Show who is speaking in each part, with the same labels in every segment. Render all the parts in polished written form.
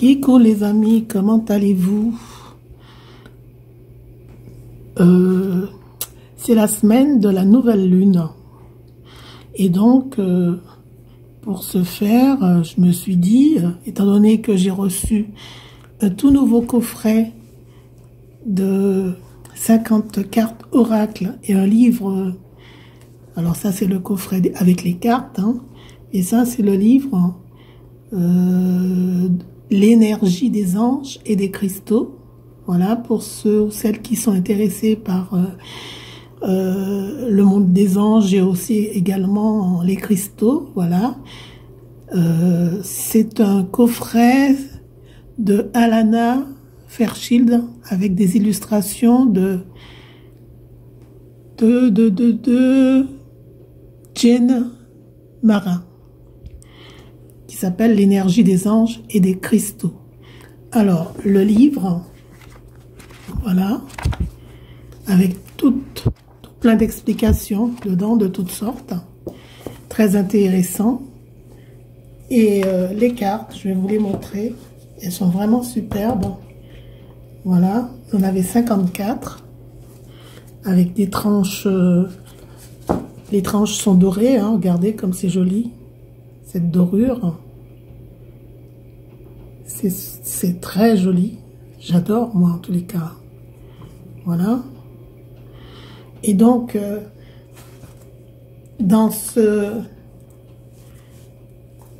Speaker 1: Coucou les amis, comment allez-vous? C'est la semaine de la nouvelle lune. Et donc, pour ce faire, je me suis dit, étant donné que j'ai reçu un tout nouveau coffret de 50 cartes oracles et un livre, alors ça c'est le coffret avec les cartes, hein, et ça c'est le livre l'énergie des anges et des cristaux. Voilà, pour ceux ou celles qui sont intéressés par le monde des anges et aussi également les cristaux. Voilà, c'est un coffret de Alana Fairchild avec des illustrations de Jane Marin, qui s'appelle l'énergie des anges et des cristaux. Alors, le livre, voilà, avec tout plein d'explications dedans de toutes sortes, très intéressant. Et les cartes, je vais vous les montrer, elles sont vraiment superbes. Voilà, on avait 54 avec des tranches, les tranches sont dorées, hein, regardez comme c'est joli, cette dorure, c'est très joli, j'adore moi en tous les cas. Voilà, et donc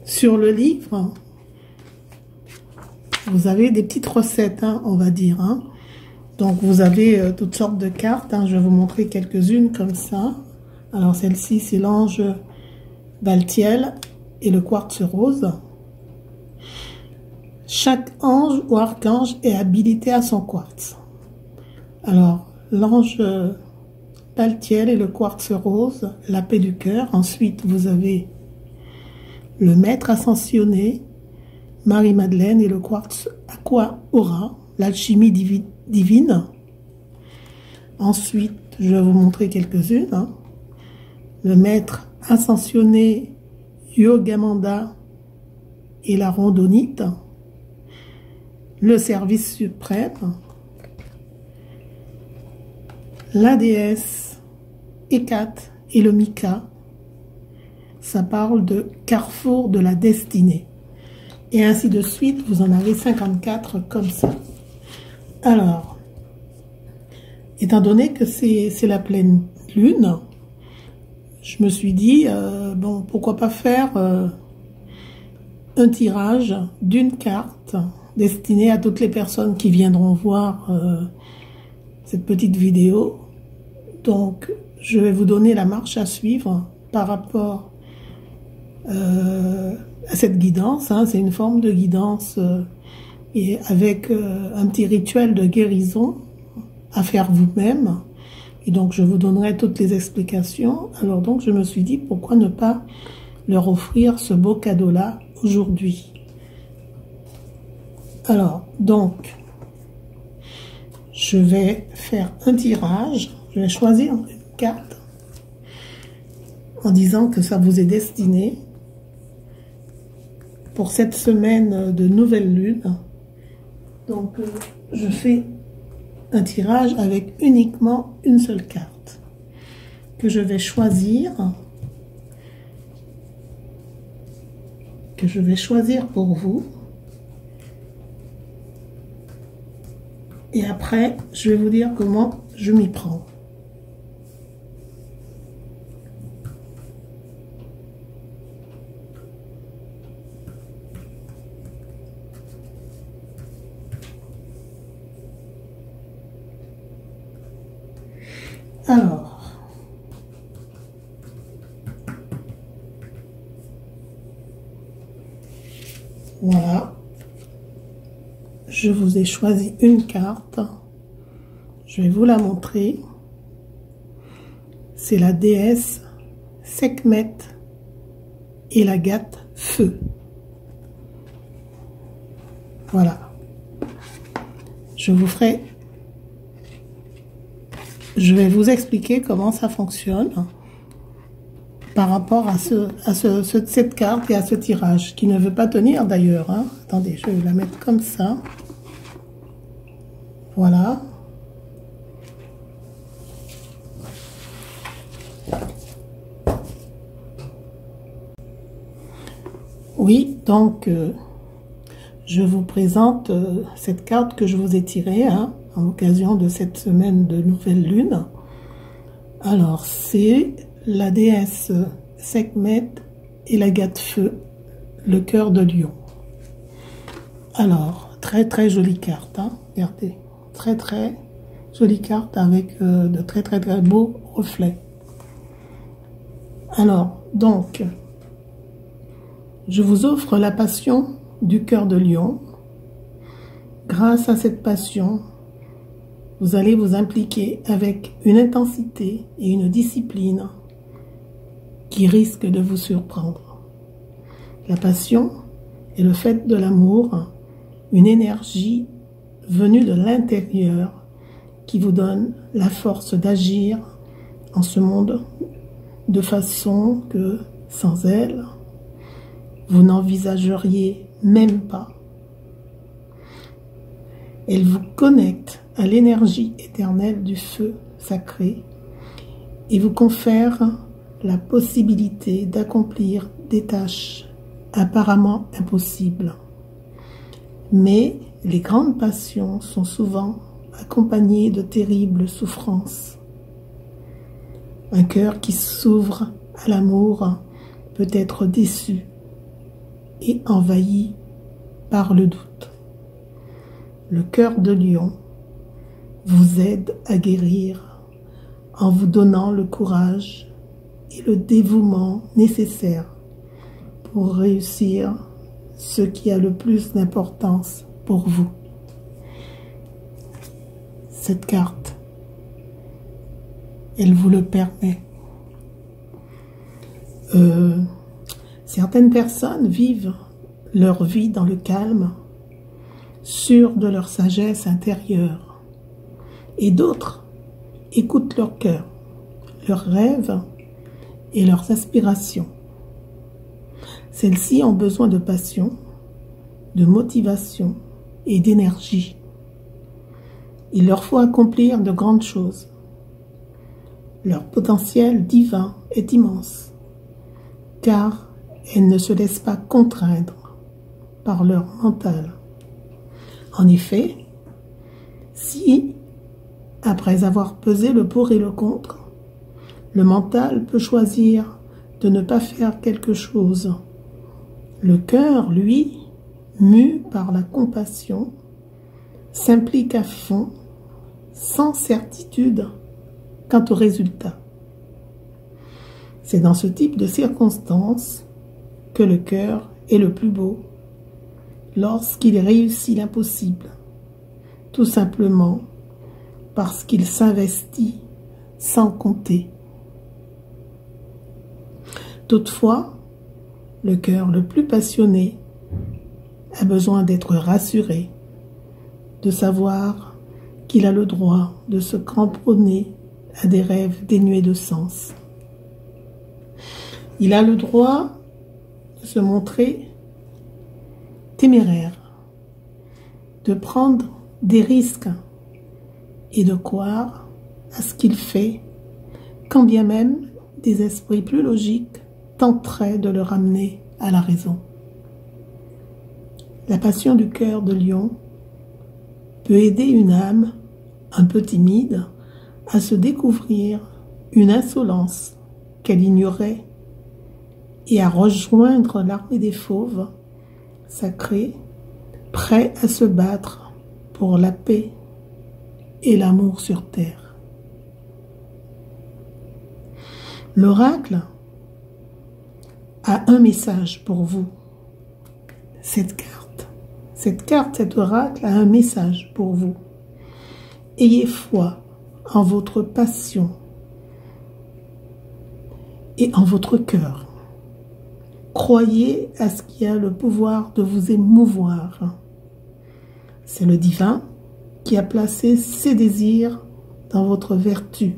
Speaker 1: sur le livre, vous avez des petites recettes, hein, on va dire, hein. Donc vous avez toutes sortes de cartes, hein. Je vais vous montrer quelques-unes comme ça. Alors celle-ci c'est l'ange Baltiel et le quartz rose. Chaque ange ou archange est habilité à son quartz. Alors l'ange Baltiel et le quartz rose, la paix du cœur. Ensuite vous avez le maître ascensionné, Marie-Madeleine et le quartz aqua aura, l'alchimie divine. Ensuite, je vais vous montrer quelques-unes, hein. Le maître ascensionné, Yogamanda et la rondonite. Le service suprême. La déesse Hécate et le Mika. Ça parle de carrefour de la destinée. Et ainsi de suite, vous en avez 54 comme ça. Alors, étant donné que c'est la pleine lune, je me suis dit, bon, pourquoi pas faire un tirage d'une carte destinée à toutes les personnes qui viendront voir cette petite vidéo. Donc, je vais vous donner la marche à suivre par rapport à cette guidance, hein. C'est une forme de guidance et avec un petit rituel de guérison à faire vous-même. Et donc je vous donnerai toutes les explications. Alors donc je me suis dit, pourquoi ne pas leur offrir ce beau cadeau-là aujourd'hui. Alors donc je vais faire un tirage. Je vais choisir une carte en disant que ça vous est destiné pour cette semaine de nouvelle lune. Donc je fais un tirage avec uniquement une seule carte que je vais choisir, pour vous. Et après je vais vous dire comment je m'y prends. Alors, voilà, je vous ai choisi une carte, je vais vous la montrer, c'est la déesse Sekhmet et la Gate Feu. Voilà, je vais vous expliquer comment ça fonctionne par rapport à cette carte et à ce tirage, qui ne veut pas tenir d'ailleurs. Hein. Attendez, je vais la mettre comme ça. Voilà. Oui, donc, je vous présente cette carte que je vous ai tirée, hein, en l'occasion de cette semaine de nouvelle lune. Alors, c'est la déesse Sekhmet et la Feu, le cœur de lion. Alors, très très jolie carte, hein, regardez, très très jolie carte avec de très très très beaux reflets. Alors, donc, je vous offre la passion du cœur de lion. Grâce à cette passion, vous allez vous impliquer avec une intensité et une discipline qui risque de vous surprendre. La passion est le fait de l'amour, une énergie venue de l'intérieur qui vous donne la force d'agir en ce monde de façon que, sans elle, vous n'envisageriez même pas. Elle vous connecte à l'énergie éternelle du feu sacré et vous confère la possibilité d'accomplir des tâches apparemment impossibles. Mais les grandes passions sont souvent accompagnées de terribles souffrances. Un cœur qui s'ouvre à l'amour peut être déçu et envahi par le doute. Le cœur de lion vous aide à guérir en vous donnant le courage et le dévouement nécessaires pour réussir ce qui a le plus d'importance pour vous. Cette carte, elle vous le permet. Certaines personnes vivent leur vie dans le calme, sûres de leur sagesse intérieure, et d'autres écoutent leur cœur, leurs rêves et leurs aspirations. Celles-ci ont besoin de passion, de motivation et d'énergie. Il leur faut accomplir de grandes choses. Leur potentiel divin est immense, car elles ne se laissent pas contraindre par leur mental. En effet, si, après avoir pesé le pour et le contre, le mental peut choisir de ne pas faire quelque chose, le cœur, lui, mu par la compassion, s'implique à fond, sans certitude quant au résultat. C'est dans ce type de circonstances que le cœur est le plus beau, lorsqu'il réussit l'impossible, tout simplement parce qu'il s'investit sans compter. Toutefois, le cœur le plus passionné a besoin d'être rassuré, de savoir qu'il a le droit de se cramponner à des rêves dénués de sens. Il a le droit de se montrer téméraire, de prendre des risques et de croire à ce qu'il fait, quand bien même des esprits plus logiques tenteraient de le ramener à la raison. La passion du cœur de lion peut aider une âme un peu timide à se découvrir une insolence qu'elle ignorait et à rejoindre l'armée des fauves sacrés, prêts à se battre pour la paix et l'amour sur terre. L'oracle a un message pour vous. Cet oracle a un message pour vous. Ayez foi en votre passion et en votre cœur. Croyez à ce qui a le pouvoir de vous émouvoir. C'est le divin qui a placé ses désirs dans votre vertu.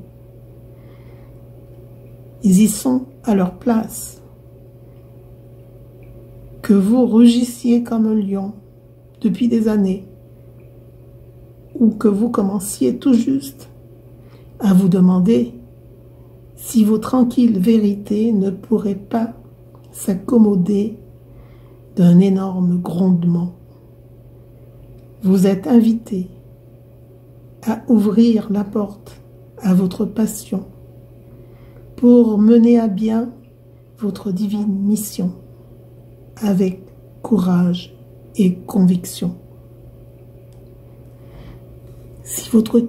Speaker 1: Ils y sont à leur place. Que vous rugissiez comme un lion depuis des années, ou que vous commenciez tout juste à vous demander si vos tranquilles vérités ne pourraient pas s'accommoder d'un énorme grondement. Vous êtes invité à ouvrir la porte à votre passion pour mener à bien votre divine mission avec courage et conviction. Si votre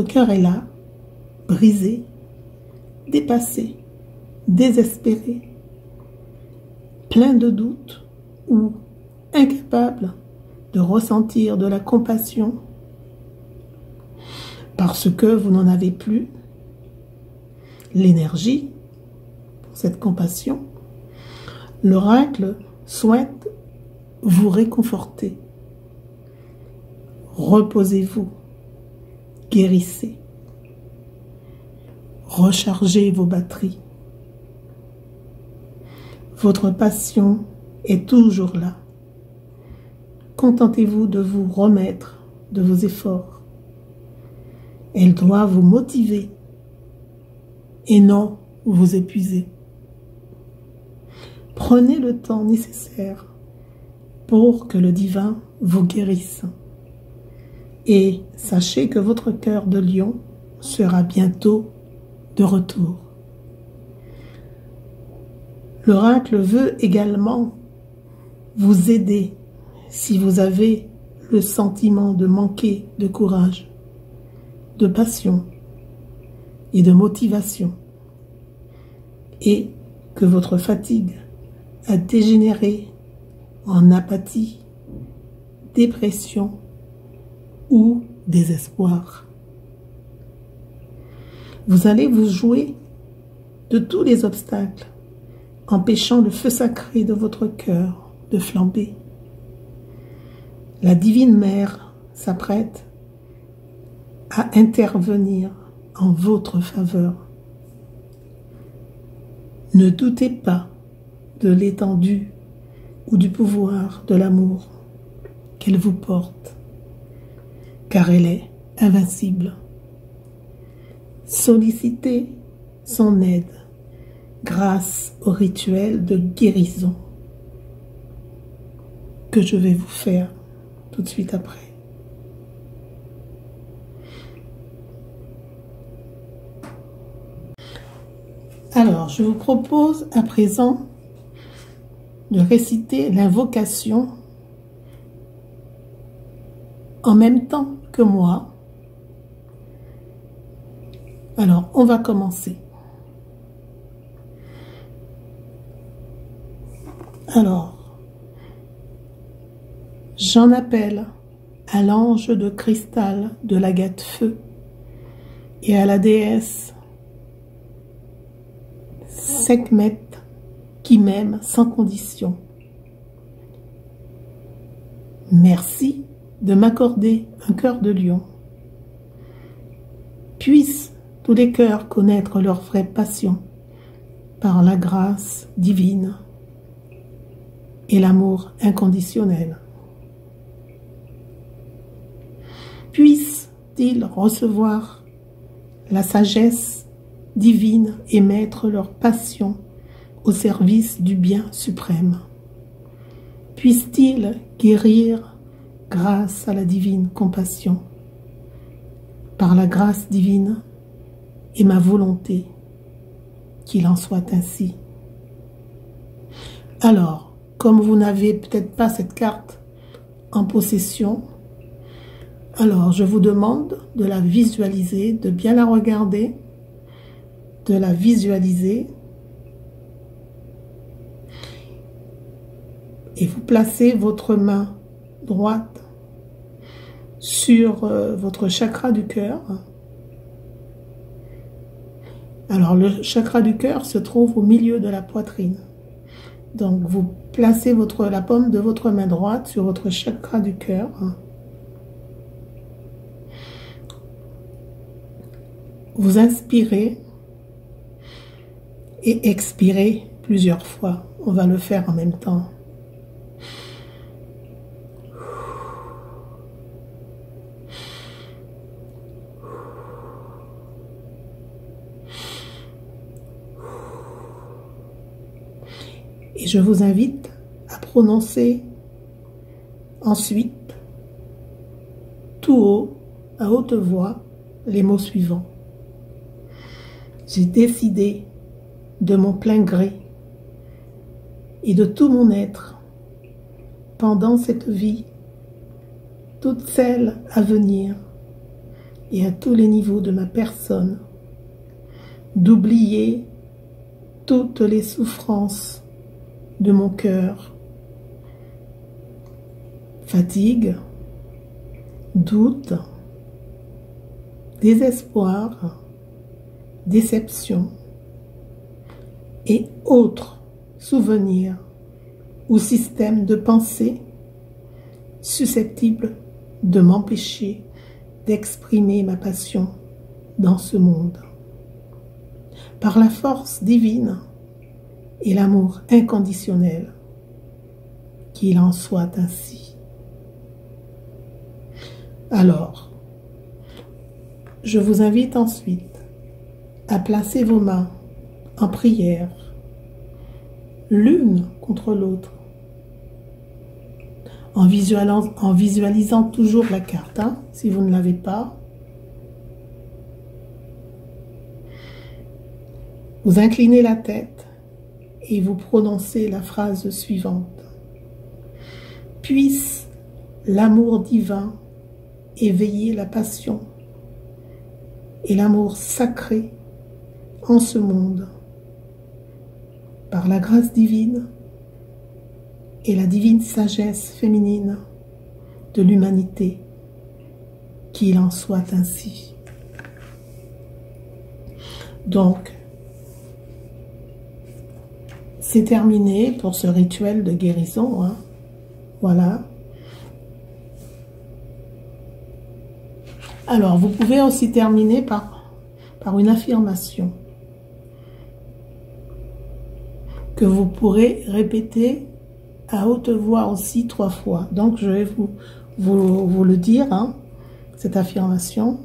Speaker 1: cœur est là, brisé, dépassé, désespéré, plein de doutes ou incapable de ressentir de la compassion parce que vous n'en avez plus l'énergie pour cette compassion, l'oracle souhaite vous réconforter. Reposez-vous, guérissez, rechargez vos batteries. Votre passion est toujours là. Contentez-vous de vous remettre de vos efforts. Elle doit vous motiver et non vous épuiser. Prenez le temps nécessaire pour que le divin vous guérisse. Et sachez que votre cœur de lion sera bientôt de retour. L'oracle veut également vous aider si vous avez le sentiment de manquer de courage, de passion et de motivation, et que votre fatigue a dégénéré en apathie, dépression ou désespoir. Vous allez vous jouer de tous les obstacles, empêchant le feu sacré de votre cœur de flamber. La divine mère s'apprête à intervenir en votre faveur. Ne doutez pas de l'étendue ou du pouvoir de l'amour qu'elle vous porte, car elle est invincible. Sollicitez son aide grâce au rituel de guérison que je vais vous faire tout de suite après. Alors, je vous propose à présent de réciter l'invocation en même temps que moi. Alors, on va commencer. Alors, j'en appelle à l'ange de cristal de l'agate feu et à la déesse Sekhmet qui m'aime sans condition. Merci de m'accorder un cœur de lion. Puissent tous les cœurs connaître leur vraie passion par la grâce divine et l'amour inconditionnel. Puissent-ils recevoir la sagesse divine et mettre leur passion au service du bien suprême. Puissent-ils guérir grâce à la divine compassion, par la grâce divine et ma volonté, qu'il en soit ainsi. Alors, comme vous n'avez peut-être pas cette carte en possession, alors je vous demande de la visualiser, de bien la regarder, de la visualiser, et vous placez votre main droite sur votre chakra du cœur. Alors le chakra du cœur se trouve au milieu de la poitrine. Donc vous placez la paume de votre main droite sur votre chakra du cœur. Vous inspirez et expirez plusieurs fois. On va le faire en même temps. Et je vous invite à prononcer ensuite, tout haut, à haute voix, les mots suivants. J'ai décidé de mon plein gré et de tout mon être, pendant cette vie, toutes celles à venir et à tous les niveaux de ma personne, d'oublier toutes les souffrances de mon cœur, fatigue, doute, désespoir, déception et autres souvenirs ou systèmes de pensée susceptibles de m'empêcher d'exprimer ma passion dans ce monde. Par la force divine et l'amour inconditionnel, qu'il en soit ainsi. Alors, je vous invite ensuite à placer vos mains en prière, l'une contre l'autre, en visualisant toujours la carte, hein, si vous ne l'avez pas. Vous inclinez la tête et vous prononcez la phrase suivante. Puisse l'amour divin éveiller la passion et l'amour sacré en ce monde, par la grâce divine et la divine sagesse féminine de l'humanité, qu'il en soit ainsi. Donc, c'est terminé pour ce rituel de guérison, hein. Voilà. Alors, vous pouvez aussi terminer par une affirmation que vous pourrez répéter à haute voix aussi 3 fois. Donc, je vais vous le dire, hein, cette affirmation.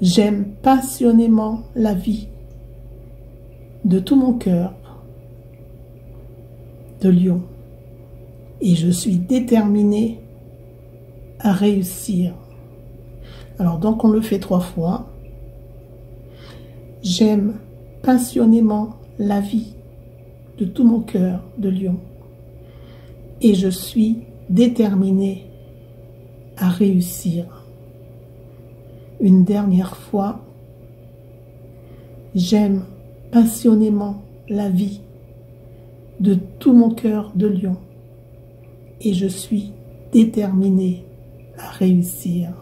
Speaker 1: J'aime passionnément la vie de tout mon cœur de lion et je suis déterminée à réussir. Alors, donc, on le fait 3 fois. J'aime passionnément la vie de tout mon cœur de lion et je suis déterminée à réussir. Une dernière fois. J'aime passionnément la vie de tout mon cœur de lion et je suis déterminée à réussir.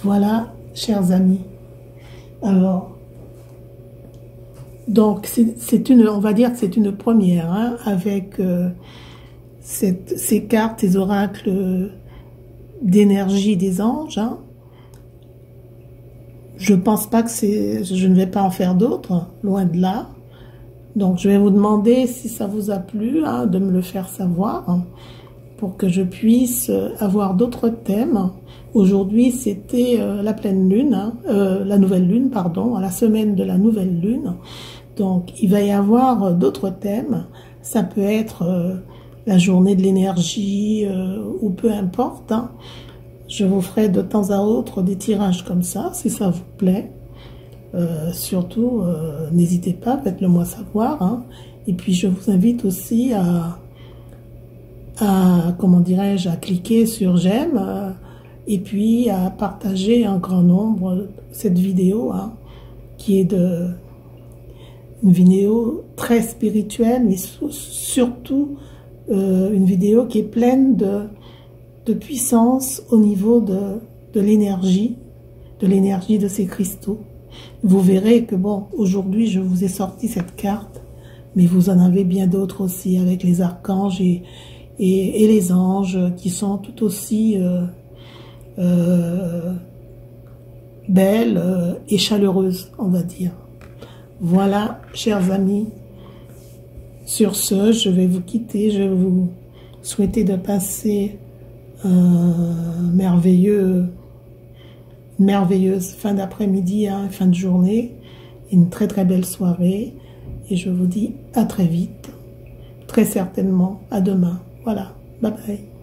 Speaker 1: Voilà, chers amis. Alors, donc, on va dire que c'est une première, hein, avec ces cartes, ces oracles d'énergie des anges. Hein. Je pense pas que je ne vais pas en faire d'autres, loin de là. Donc, je vais vous demander si ça vous a plu, hein, de me le faire savoir, hein, pour que je puisse avoir d'autres thèmes. Aujourd'hui, c'était la pleine lune, hein, la nouvelle lune, pardon, la semaine de la nouvelle lune. Donc, il va y avoir d'autres thèmes. Ça peut être la journée de l'énergie ou peu importe. Hein. Je vous ferai de temps à autre des tirages comme ça, si ça vous plaît. Surtout, n'hésitez pas, faites-le moi savoir. Hein. Et puis, je vous invite aussi comment dirais-je, à cliquer sur j'aime et puis à partager un grand nombre cette vidéo, hein, qui est une vidéo très spirituelle, mais surtout une vidéo qui est pleine de puissance au niveau de l'énergie de ces cristaux. Vous verrez que, bon, aujourd'hui, je vous ai sorti cette carte, mais vous en avez bien d'autres aussi, avec les archanges et les anges, qui sont tout aussi belle et chaleureuse, on va dire. Voilà, chers amis. Sur ce, je vais vous quitter. Je vais vous souhaiter de passer merveilleuse fin d'après-midi, hein, fin de journée, une très très belle soirée, et je vous dis à très vite, très certainement à demain. Voilà, bye bye.